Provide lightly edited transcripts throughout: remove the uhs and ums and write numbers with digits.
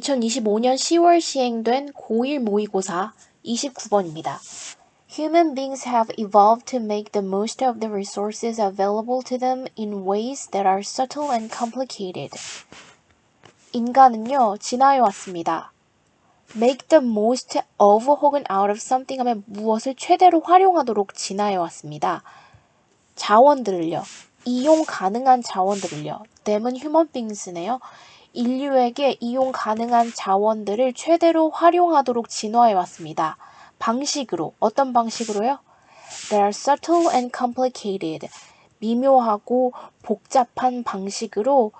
2025년 10월 시행된 고1 모의고사 29번입니다. Human beings have evolved to make the most of the resources available to them in ways that are subtle and complicated. 인간은요, 진화해 왔습니다. make the most of 혹은 out of something 하면 무엇을 최대로 활용하도록 진화해 왔습니다. 자원들을요, 이용 가능한 자원들을요, them은 human beings,네요. 인류에게 이용 가능한 자원들을 최대로 활용하도록 진화해 왔습니다. 방식으로, 어떤 방식으로요? They are subtle and complicated. 미묘하고 복잡한 방식으로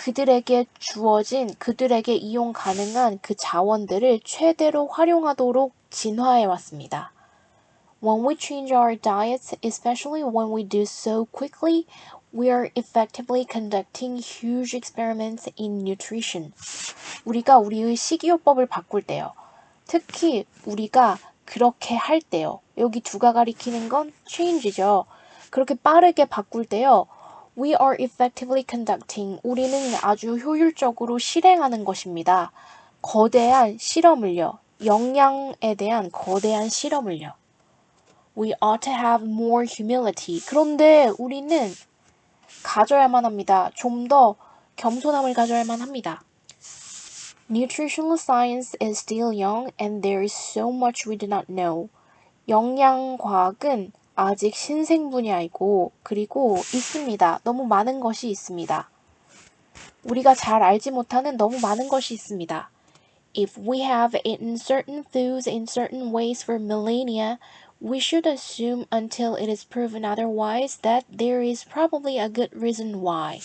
그들에게 주어진, 그들에게 이용 가능한 그 자원들을 최대로 활용하도록 진화해 왔습니다. When we change our diets, especially when we do so quickly, we are effectively conducting huge experiments in nutrition. 우리가 우리의 식이요법을 바꿀 때요. 특히 우리가 그렇게 할 때요. 여기 두가 가리키는 건 change죠. 그렇게 빠르게 바꿀 때요. We are effectively conducting. 우리는 아주 효율적으로 실행하는 것입니다. 거대한 실험을요. 영양에 대한 거대한 실험을요. We ought to have more humility. 그런데 우리는 가져야만 합니다. 좀 더 겸손함을 가져야만 합니다. Nutritional science is still young and there is so much we do not know. 영양과학은 아직 신생 분야이고 그리고 있습니다. 너무 많은 것이 있습니다. 우리가 잘 알지 못하는 너무 많은 것이 있습니다. If we have eaten certain foods in certain ways for millennia, we should assume until it is proven otherwise that there is probably a good reason why.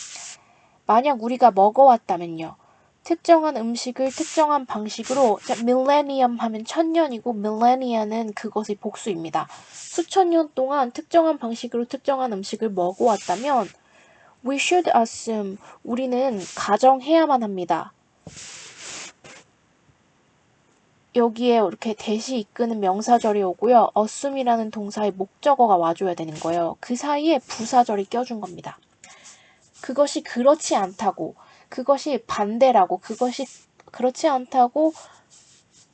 만약 우리가 먹어왔다면요. 특정한 음식을 특정한 방식으로 millennium 하면 천년이고 millennia는 그것의 복수입니다. 수천 년 동안 특정한 방식으로 특정한 음식을 먹어왔다면 we should assume 우리는 가정해야만 합니다. 여기에 이렇게 대시 이끄는 명사절이 오고요. assume이라는 동사의 목적어가 와줘야 되는 거예요. 그 사이에 부사절이 껴준 겁니다. 그것이 그렇지 않다고, 그것이 반대라고, 그것이 그렇지 않다고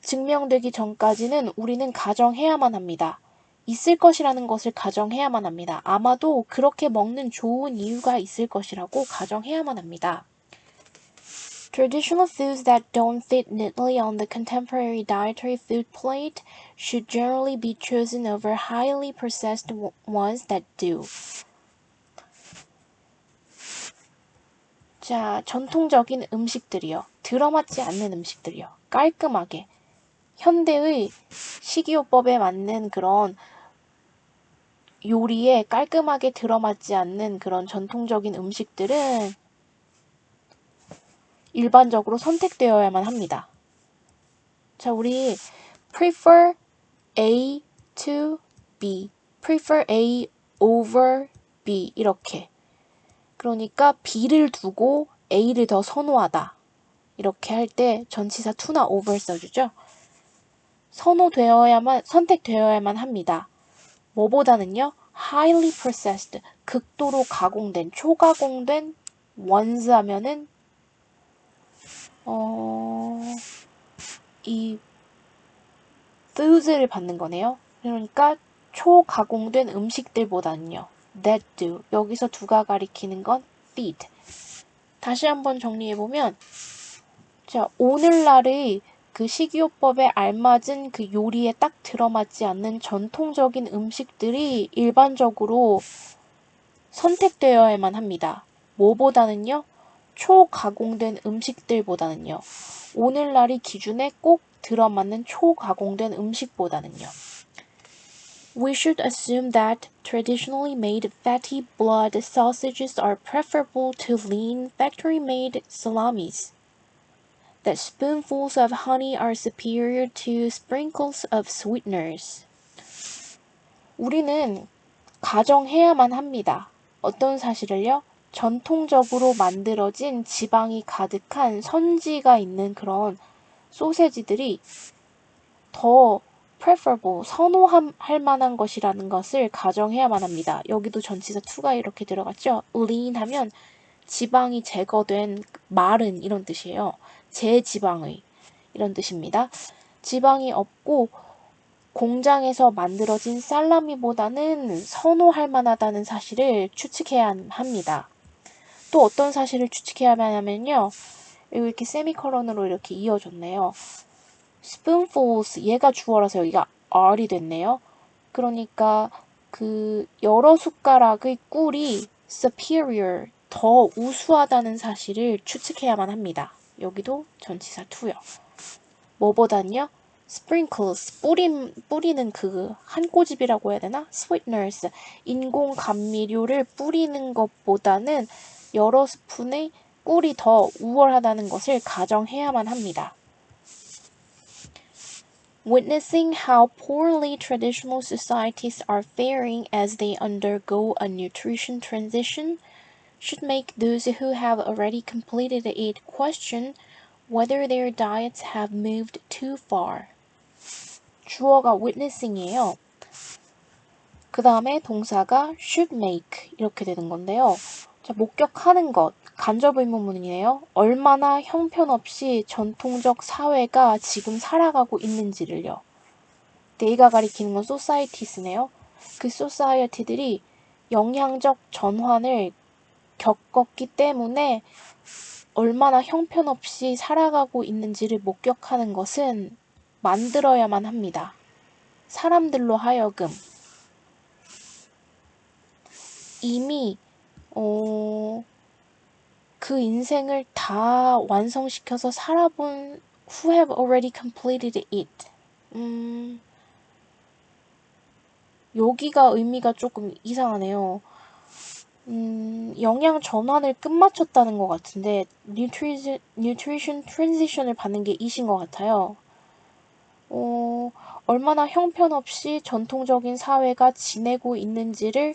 증명되기 전까지는 우리는 가정해야만 합니다. 있을 것이라는 것을 가정해야만 합니다. 아마도 그렇게 먹는 좋은 이유가 있을 것이라고 가정해야만 합니다. Traditional foods that don't fit neatly on the contemporary dietary food plate should generally be chosen over highly processed ones that do. 자, 전통적인 음식들이요. 들어맞지 않는 음식들이요. 깔끔하게. 현대의 식이요법에 맞는 그런 요리에 깔끔하게 들어맞지 않는 그런 전통적인 음식들은 일반적으로 선택되어야만 합니다. 자, 우리 prefer A to B, prefer A over B 이렇게. 그러니까 B를 두고 A를 더 선호하다. 이렇게 할 때 전치사 to나 over 써주죠. 선택되어야만 합니다. 뭐보다는요? highly processed, 극도로 가공된, 초가공된 ones 하면은 이 foods를 받는 거네요. 그러니까 초가공된 음식들보다는요. that do. 여기서 두가 가리키는 건 feed. 다시 한번 정리해보면 자, 오늘날의 그 식이요법에 알맞은 그 요리에 딱 들어맞지 않는 전통적인 음식들이 일반적으로 선택되어야만 합니다. 뭐보다는요? 초가공된 음식들보다는요. 오늘날의 기준에 꼭 들어맞는 초가공된 음식보다는요. We should assume that traditionally made fatty blood sausages are preferable to lean factory-made salamis. That spoonfuls of honey are superior to sprinkles of sweeteners. 우리는 가정해야만 합니다. 어떤 사실을요? 전통적으로 만들어진 지방이 가득한 선지가 있는 그런 소세지들이 더 preferable, 선호할 만한 것이라는 것을 가정해야만 합니다. 여기도 전치사 to가 이렇게 들어갔죠? lean 하면 지방이 제거된 마른 이런 뜻이에요. 제지방의. 이런 뜻입니다. 지방이 없고 공장에서 만들어진 살라미보다는 선호할 만하다는 사실을 추측해야 합니다. 또 어떤 사실을 추측해야 하냐면요. 이렇게 세미컬론으로 이렇게 이어졌네요. spoonfuls, 얘가 주어라서 여기가 are이 됐네요. 그러니까 그 여러 숟가락의 꿀이 superior, 더 우수하다는 사실을 추측해야만 합니다. 여기도 전치사 to요. 뭐보단요? sprinkles, 뿌리는 그 한 꼬집이라고 해야 되나? sweeteners, 인공 감미료를 뿌리는 것보다는 여러 스푼의 꿀이 더 우월하다는 것을 가정해야만 합니다. Witnessing how poorly traditional societies are faring as they undergo a nutrition transition should make those who have already completed it question whether their diets have moved too far. 주어가 witnessing이에요. 그 다음에 동사가 should make 이렇게 되는 건데요. 자, 목격하는 것, 간접 의문문이네요. 얼마나 형편없이 전통적 사회가 지금 살아가고 있는지를요. they가 가리키는 건 societies네요. 그 society들이 영향적 전환을 겪었기 때문에 얼마나 형편없이 살아가고 있는지를 목격하는 것은 만들어야만 합니다. 사람들로 하여금 이미 그 인생을 다 완성시켜서 살아본 who have already completed it. 여기가 의미가 조금 이상하네요. 영양 전환을 끝마쳤다는 것 같은데 nutrition transition을 받는 게 이신 것 같아요. 얼마나 형편없이 전통적인 사회가 지내고 있는지를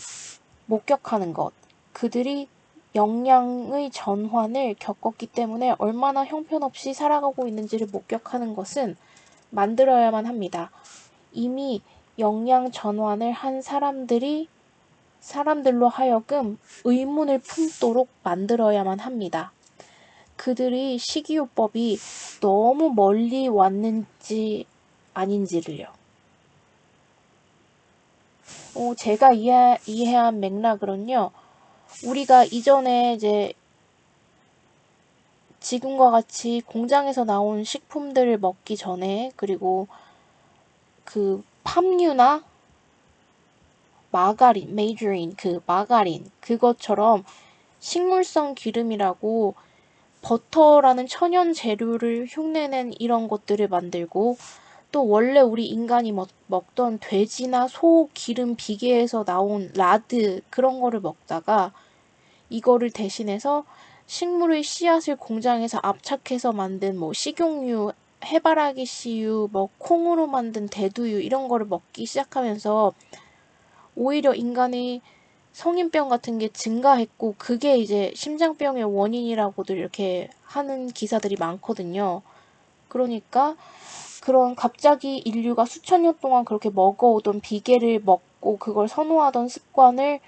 목격하는 것. 그들이 영양의 전환을 겪었기 때문에 얼마나 형편없이 살아가고 있는지를 목격하는 것은 만들어야만 합니다. 이미 영양 전환을 한 사람들로 하여금 의문을 품도록 만들어야만 합니다. 그들이 식이요법이 너무 멀리 왔는지 아닌지를요. 제가 이해한 맥락으로는요. 우리가 이전에 이제 지금과 같이 공장에서 나온 식품들을 먹기 전에 그리고 그 팜유나 마가린, 메이저린, 그 마가린 그것처럼 식물성 기름이라고 버터라는 천연 재료를 흉내낸 이런 것들을 만들고 또 원래 우리 인간이 먹던 돼지나 소 기름 비계에서 나온 라드 그런 거를 먹다가 이거를 대신해서 식물의 씨앗을 공장에서 압착해서 만든 뭐 식용유, 해바라기 씨유, 뭐 콩으로 만든 대두유 이런 거를 먹기 시작하면서 오히려 인간의 성인병 같은 게 증가했고 그게 이제 심장병의 원인이라고도 이렇게 하는 기사들이 많거든요. 그러니까 그런 갑자기 인류가 수천 년 동안 그렇게 먹어오던 비계를 먹고 그걸 선호하던 습관을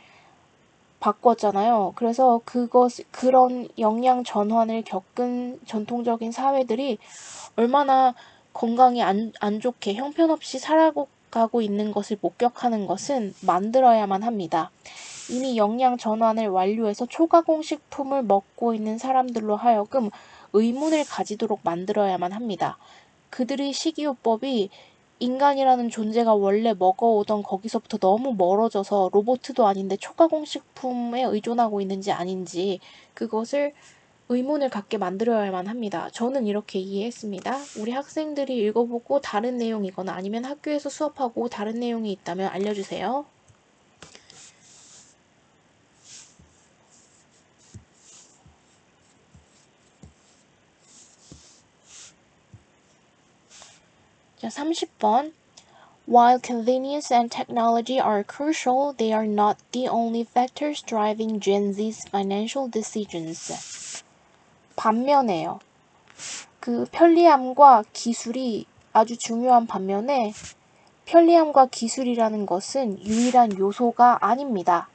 바꿨잖아요. 그래서 그런 영양 전환을 겪은 전통적인 사회들이 얼마나 건강이 안 좋게 형편없이 살아가고 있는 것을 목격하는 것은 만들어야만 합니다. 이미 영양 전환을 완료해서 초가공식품을 먹고 있는 사람들로 하여금 의문을 가지도록 만들어야만 합니다. 그들의 식이요법이 인간이라는 존재가 원래 먹어오던 거기서부터 너무 멀어져서 로봇도 아닌데 초가공식품에 의존하고 있는지 아닌지 그것을 의문을 갖게 만들어야만 합니다. 저는 이렇게 이해했습니다. 우리 학생들이 읽어보고 다른 내용이거나 아니면 학교에서 수업하고 다른 내용이 있다면 알려주세요. 자, 30번. While convenience and technology are crucial, they are not the only factors driving Gen Z's financial decisions. 반면에요. 그 편리함과 기술이 아주 중요한 반면에 편리함과 기술이라는 것은 유일한 요소가 아닙니다.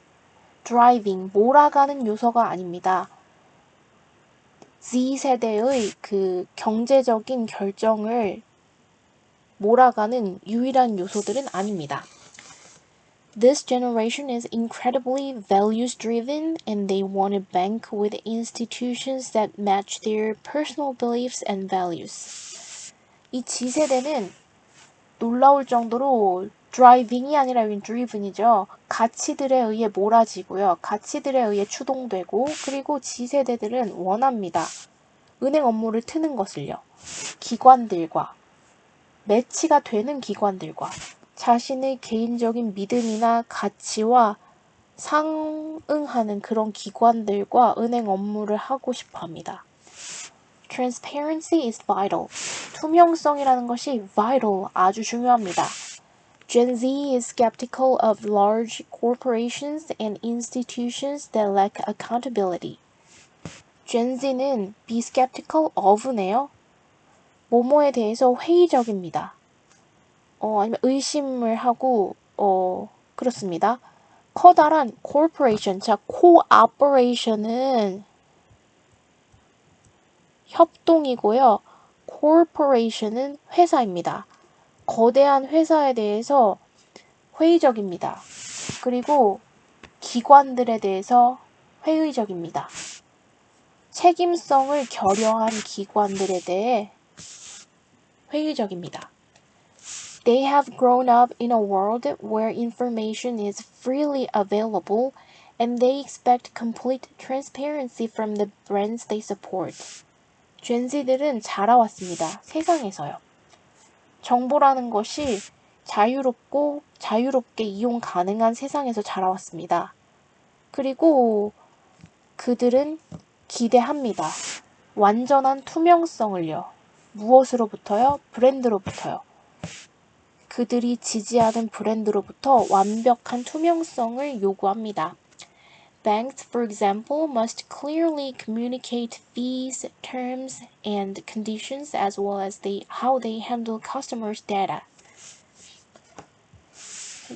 driving, 몰아가는 요소가 아닙니다. Z세대의 그 경제적인 결정을 몰아가는 유일한 요소들은 아닙니다. This generation is incredibly values-driven and they want to bank with institutions that match their personal beliefs and values. 이 G세대는 놀라울 정도로 driving이 아니라 driven이죠. 가치들에 의해 몰아지고요. 가치들에 의해 추동되고 그리고 G세대들은 원합니다. 은행 업무를 트는 것을요. 기관들과 매치가 되는 기관들과 자신의 개인적인 믿음이나 가치와 상응하는 그런 기관들과 은행 업무를 하고 싶어 합니다. Transparency is vital. 투명성이라는 것이 vital, 아주 중요합니다. Gen Z is skeptical of large corporations and institutions that lack accountability. Gen Z는 be skeptical of네요. 뭐뭐에 대해서 회의적입니다. 아니면 의심을 하고 그렇습니다. 커다란 corporation, 자 cooperation은 협동이고요. corporation은 회사입니다. 거대한 회사에 대해서 회의적입니다. 그리고 기관들에 대해서 회의적입니다. 책임성을 결여한 기관들에 대해 회의적입니다. They have grown up in a world where information is freely available and they expect complete transparency from the brands they support. Gen Z들은 자라왔습니다. 세상에서요. 정보라는 것이 자유롭게 이용 가능한 세상에서 자라왔습니다. 그리고 그들은 기대합니다. 완전한 투명성을요. 무엇으로부터요? 브랜드로부터요. 그들이 지지하는 브랜드로부터 완벽한 투명성을 요구합니다. Banks, for example, must clearly communicate fees, terms, and conditions as well as how they handle customers' data.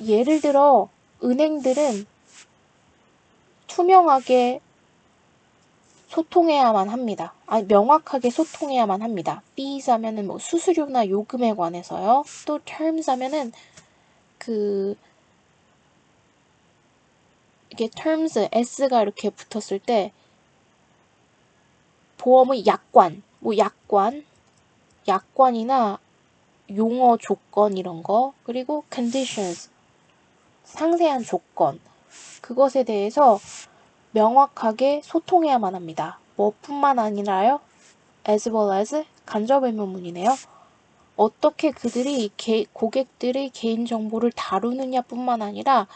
예를 들어 은행들은 투명하게 소통해야만 합니다. 명확하게 소통해야만 합니다. fees 하면은 뭐 수수료나 요금에 관해서요. 또 terms 하면은 이게 terms s가 이렇게 붙었을 때 보험의 약관이나 용어 조건 이런 거, 그리고 conditions 상세한 조건, 그것에 대해서 명확하게 소통해야만 합니다. 뭐뿐만 아니라요, as well as 간접 의문문이네요. 어떻게 그들이 고객들의 개인정보를 다루느냐뿐만 아니라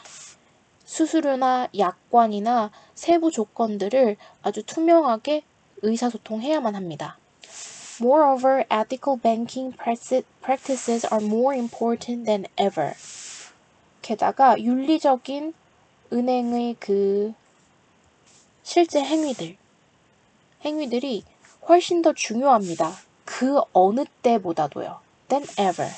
수수료나 약관이나 세부 조건들을 아주 투명하게 의사소통해야만 합니다. Moreover, ethical banking practices are more important than ever. 게다가 윤리적인 은행의 실제 행위들이 훨씬 더 중요합니다. 그 어느 때보다도요. than ever.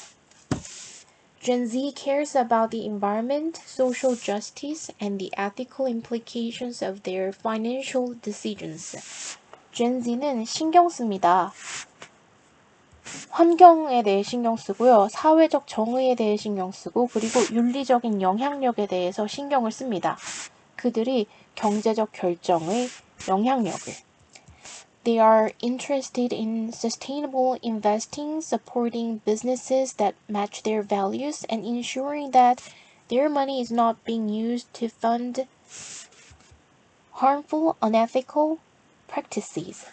Gen Z cares about the environment, social justice, and the ethical implications of their financial decisions. Gen Z는 신경 씁니다. 환경에 대해 신경 쓰고요. 사회적 정의에 대해 신경 쓰고 그리고 윤리적인 영향력에 대해서 신경을 씁니다. 그들이 경제적 결정의 영향력을. They are interested in sustainable investing, supporting businesses that match their values, and ensuring that their money is not being used to fund harmful, unethical practices.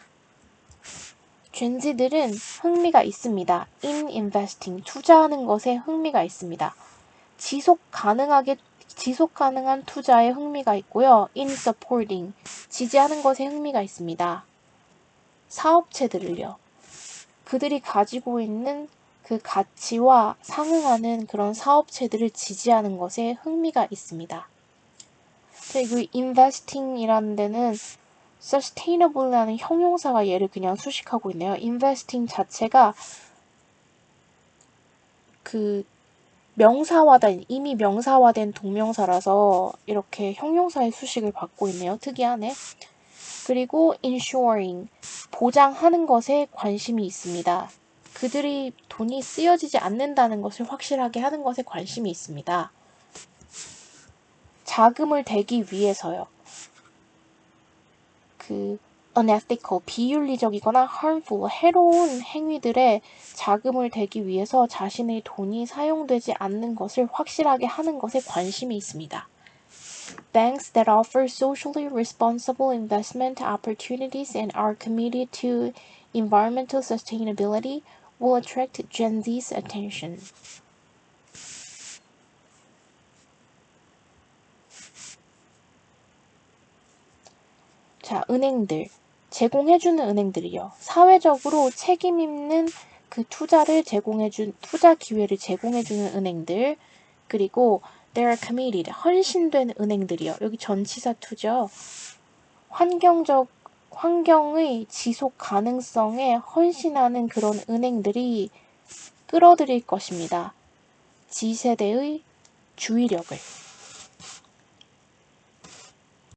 Gen Z들은 흥미가 있습니다. in investing, 투자하는 것에 흥미가 있습니다. 지속 가능한 투자에 흥미가 있고요. in supporting, 지지하는 것에 흥미가 있습니다. 사업체들을요. 그들이 가지고 있는 그 가치와 상응하는 그런 사업체들을 지지하는 것에 흥미가 있습니다. 그 investing이라는 데는 sustainable라는 형용사가 얘를 그냥 수식하고 있네요. investing 자체가 이미 명사화된 동명사라서 이렇게 형용사의 수식을 받고 있네요. 특이하네. 그리고 ensuring, 보장하는 것에 관심이 있습니다. 그들이 돈이 쓰여지지 않는다는 것을 확실하게 하는 것에 관심이 있습니다. 자금을 대기 위해서요. unethical, 비윤리적이거나 harmful, 해로운 행위들에 자금을 대기 위해서 자신의 돈이 사용되지 않는 것을 확실하게 하는 것에 관심이 있습니다. Banks that offer socially responsible investment opportunities and are committed to environmental sustainability will attract Gen Z's attention. 자, 은행들. 제공해주는 은행들이요. 사회적으로 책임 있는 그 투자 기회를 제공해주는 은행들. 그리고 they are committed, 헌신된 은행들이요. 여기 전치사 투죠. 환경의 지속 가능성에 헌신하는 그런 은행들이 끌어들일 것입니다. Z세대의 주의력을.